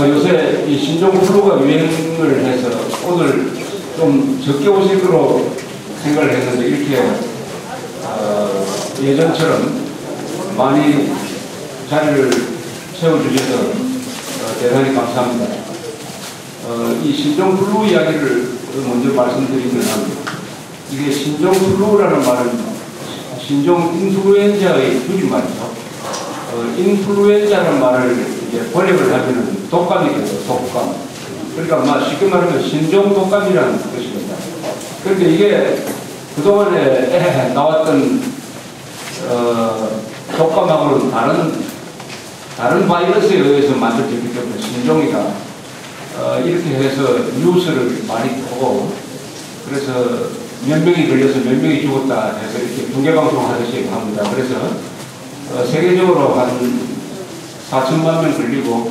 요새 이 신종플루가 유행을 해서 오늘 좀 적게 오실 거로 생각을 했는데 이렇게 예전처럼 많이 자리를 채워주셔서 대단히 감사합니다. 이 신종플루 이야기를 먼저 말씀드리면 이게 신종플루라는 말은 신종 인플루엔자의 줄임말이죠. 인플루엔자라는 말을 이제 번역을 하면은 독감이 되죠. 독감. 그러니까 쉽게 말하면 신종 독감이라는 뜻입니다. 그런데 이게 그동안에 나왔던 독감하고는 다른 바이러스에 의해서 만들어졌기 때문에 신종이다. 이렇게 해서 뉴스를 많이 보고 그래서 몇 명이 걸려서 몇 명이 죽었다 해서 이렇게 중계방송 하듯이 합니다. 그래서 세계적으로 한 4천만 명 걸리고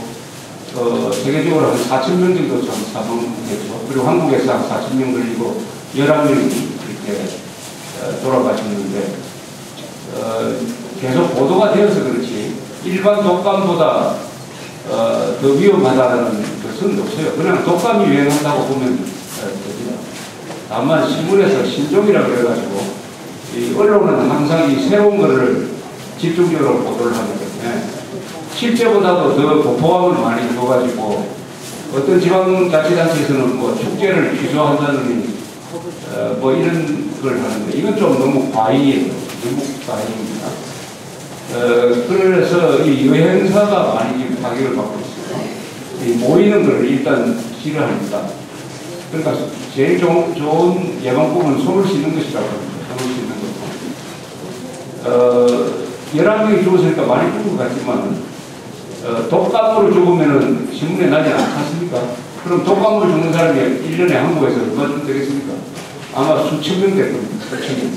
세계적으로 한 4천 명 정도 사망했죠. 그리고 한국에서 한 4천 명 걸리고 11명이 이렇게 돌아가셨는데 계속 보도가 되어서 그렇지 일반 독감보다 더 위험하다는 것은 없어요. 그냥 독감이 유행한다고 보면 됩니다. 다만 신문에서 신종이라고 그래가지고 이 언론은 항상 이 새로운 거를 집중적으로 보도를 하기 때문에 실제보다도 더 공포감을 많이 줘가지고 어떤 지방자치단체에서는 뭐 축제를 취소한다느니 뭐 이런 걸 하는데 이건 좀 너무 과잉이에요. 너무 과잉입니다. 그래서 이 여행사가 많이 지금 타격을 받고 있어요. 이 모이는 걸 일단 싫어합니다. 그러니까 제일 좋은 예방법은 손을 씻는 것이라고 합니다. 손을 씻는 것. 11명이 죽었으니까 많이 죽은 것 같지만 독감으로 죽으면 신문에 나지 않겠습니까? 그럼 독감으로 죽는 사람이 1년에 한국에서 얼마쯤 되겠습니까? 아마 수천 명 될 겁니다. 수천 명.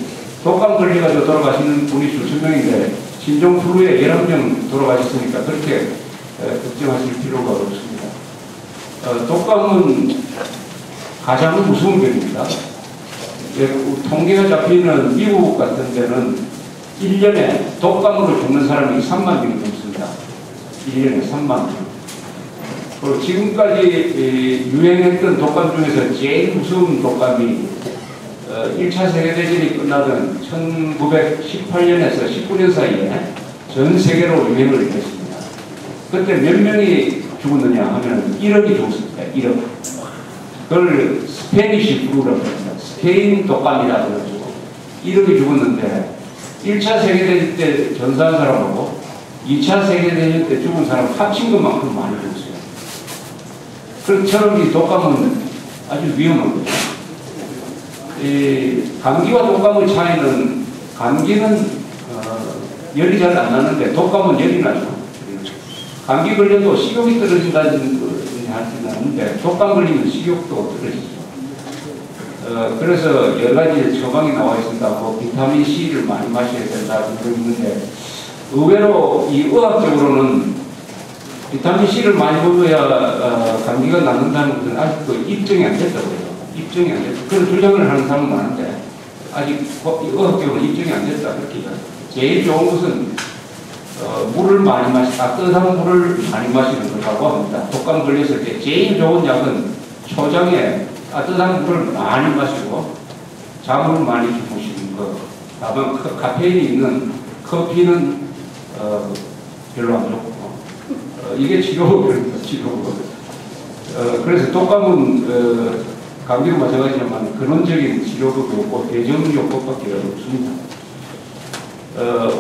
독감 걸려가지고 돌아가시는 분이 수천 명인데 신종플루에 11명 돌아가셨으니까 그렇게 걱정하실 필요가 없습니다. 독감은 가장 무서운 병입니다. 통계가 잡히는 미국 같은 데는 1년에 독감으로 죽는 사람이 3만 명이 넘습니다. 1년에 3만 명. 그리고 지금까지 유행했던 독감 중에서 제일 무서운 독감이 1차 세계대전이 끝나던 1918년에서 19년 사이에 전 세계로 유행을 했습니다. 그때 몇 명이 죽었느냐 하면 1억이 죽었습니다. 1억. 그걸 스페니쉬 플루라고 합니다. 스페인 독감이라 그래가지고 1억이 죽었는데 1차 세계대전 때 전사한 사람하고 2차 세계대전 때 죽은 사람 합친 것만큼 많이 죽었어요. 그처럼 이 독감은 아주 위험한 거죠. 감기와 독감의 차이는 감기는 열이 잘 안 나는데 독감은 열이 나죠. 감기 걸려도 식욕이 떨어진다는 것이 하는데 독감 걸리면 식욕도 떨어지죠. 그래서 여러 가지 처방이 나와 있습니다. 뭐 비타민 C를 많이 마셔야 된다 그런 거 있는데 의외로 이 의학적으로는 비타민 C를 많이 먹어야 감기가 낫는다는 것은 아직도 입증이 안 됐다고 해요. 입증이 안 됐다. 그런 주장을 하는 사람은 많은데 아직 의학적으로 입증이 안 됐다 그렇게 해요. 제일 좋은 것은 물을 많이 따뜻한 물을 많이 마시는 거라고 합니다. 독감 걸렸을 때 제일 좋은 약은 초장에 따뜻한 물을 많이 마시고 잠을 많이 주무시는 거. 다만 카페인이 있는 커피는 별로 안 좋고 이게 치료법입니다. 치료법. 그래서 독감은 감기도 마찬가지지만 근원적인 치료법이 없고 대정요법밖에 없습니다.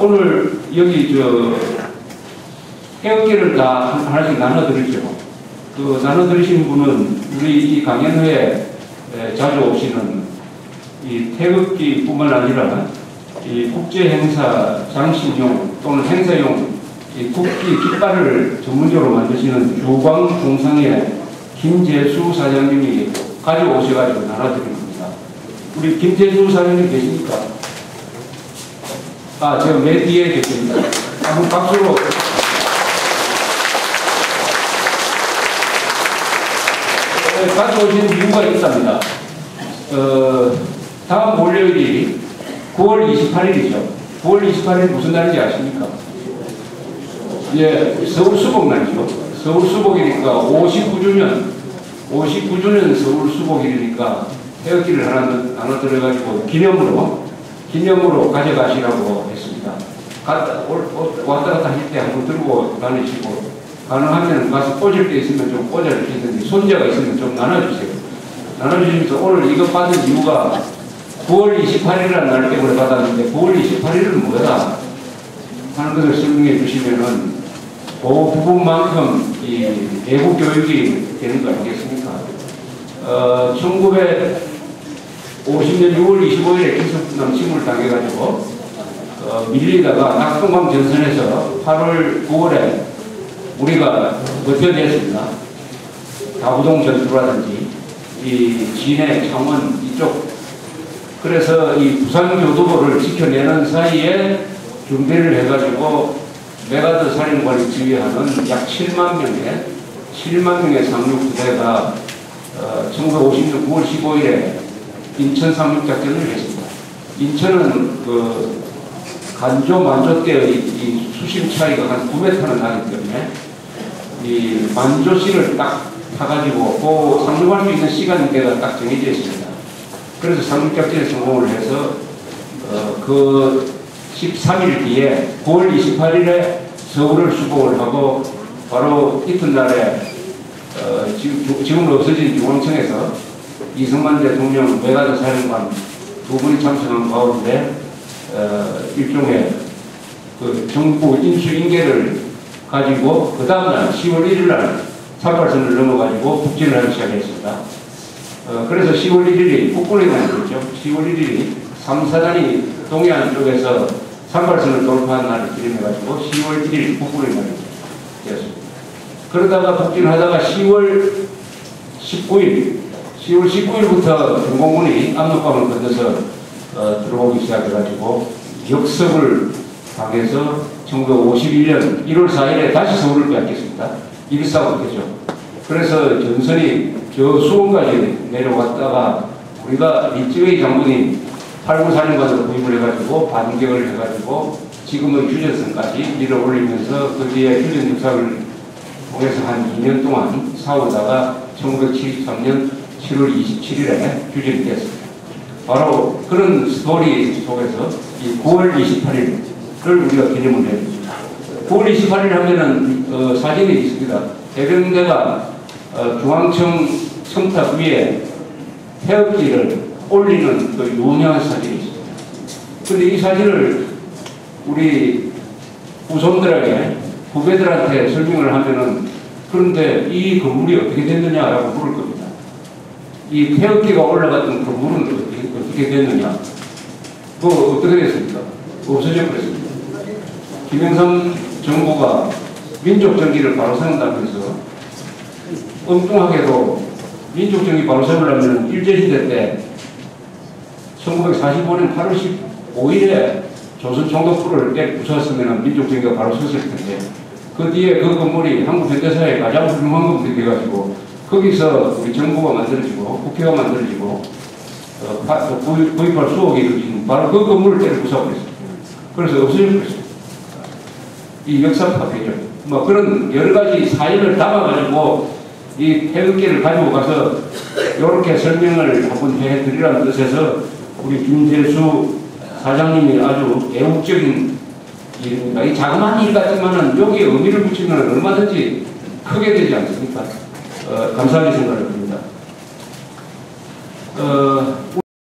오늘 여기 태극기를 다 하나씩 나눠드리죠. 그 나눠드리신 분은 우리 이 강연회에 자주 오시는 이 태극기뿐만 아니라 이 국제행사 장식용 또는 행사용 이 국기 깃발을 전문적으로 만드시는 유광공상의 김재수 사장님이 가져오셔가지고 나눠드린 겁니다. 우리 김재수 사장님 계십니까? 아, 제가 맨 뒤에 계십니다. 한번 박수로. 가져오신 이유가 있답니다. 다음 월요일이 9월 28일이죠. 9월 28일 무슨 날인지 아십니까? 예, 서울수복 날이죠. 서울수복이니까 59주년 서울수복이니까 태극기를 하나 들어가지고 기념으로 가져가시라고 했습니다. 왔다 갔다 할 때 한번 들고 다니시고, 가능하면 가서 꽂을 때 있으면 좀 꽂아주시든지, 손자가 있으면 좀 나눠주세요. 나눠주시면서 오늘 이거 받은 이유가 9월 28일이라는 날 때문에 받았는데, 9월 28일은 뭐다 하는 것을 설명해 주시면은 그 부분만큼 이 애국 교육이 되는 거 아니겠습니까? 1950년 6월 25일에 기습남 침을 당해가지고 밀리다가 낙동강 전선에서 8월 9월에 우리가 버텨냈습니다. 다부동 전투라든지 이 진해, 창원 이쪽, 그래서 이 부산교도보를 지켜내는 사이에 준비를 해가지고 메가드 사령관이 지휘하는 약 7만 명의 상륙부대가 1950년 9월 15일에 인천 상륙작전을 했습니다. 인천은 그 간조, 만조 때의 이 수심 차이가 한 9m는 나기 때문에 이 만조씨를 딱 타가지고 그 상륙할 수 있는 시간대가 딱 정해져 있습니다. 그래서 상륙작전에 성공을 해서 그 13일 뒤에 9월 28일에 서울을 수복을 하고 바로 이튿날에 지금 없어진 중앙청에서 이승만 대통령, 메가드 사령관 두 분이 참석한 가운데 일종의 그 정부 인수인계를 가지고 그 다음날 10월 1일날 산발선을 넘어가지고 북진을 하기 시작했습니다. 그래서 10월 1일이 북군의 날이었죠. 10월 1일이 3사단이 동해안 쪽에서 산발선을 돌파한 날을 기념해가지고 10월 1일 북군의 날이 되었습니다. 그러다가 북진하다가 10월 19일부터 중공군이 압록강을 건너서 들어오기 시작해가지고 역습을 당해서 1951년 1월 4일에 다시 서울을 빼앗겼습니다. 일사가 되죠. 그래서 전선이 저 수원까지 내려왔다가 우리가 리츠웨이 장군이 8구 사령관으로 구입을 해가지고 반격을 해가지고 지금의 휴전선까지 밀어올리면서 그 뒤에 휴전 역사를 통해서 한 2년 동안 싸우다가 1973년 7월 27일에 휴전이 됐습니다. 바로 그런 스토리 속에서 이 9월 28일을 우리가 기념을 해줍니다. 9월 28일 하면은 사진이 있습니다. 해병대가 중앙청 첨탑 위에 태극기를 올리는 그 유명한 사진이 있습니다. 그런데 이 사진을 우리 후손들에게, 후배들한테 설명을 하면은, 그런데 이 건물이 어떻게 됐느냐라고 물을 겁니다. 이 태극기가 올라갔던 건물은 어떻게 됐느냐? 그거 어떻게 됐습니까? 없어져 버렸습니다. 김영삼 정부가 민족정기를 바로 세운다면서 엉뚱하게도 민족정기 바로 세우려면 일제시대 때 1945년 8월 15일에 조선 총독부를 부쉈으면 민족정기가 바로 섰을 텐데, 그 뒤에 그 건물이 한국 현대사의 가장 훌륭한 건물이 돼가지고 거기서 우리 정부가 만들어지고 국회가 만들어지고 구입할 수억이 이루어지는 바로 그 건물을 부숴버렸습니다. 그래서 없어져버렸습니다. 이 역사 파괴죠. 뭐 그런 여러 가지 사연을 담아가지고 이 태극기를 가지고 가서 이렇게 설명을 한번 해드리라는 뜻에서 우리 김재수 사장님이 아주 애국적인 일입니다. 이 자그마한 일 같지만은 여기에 의미를 붙이면 얼마든지 크게 되지 않습니까? 감사하게 생각을 합니다.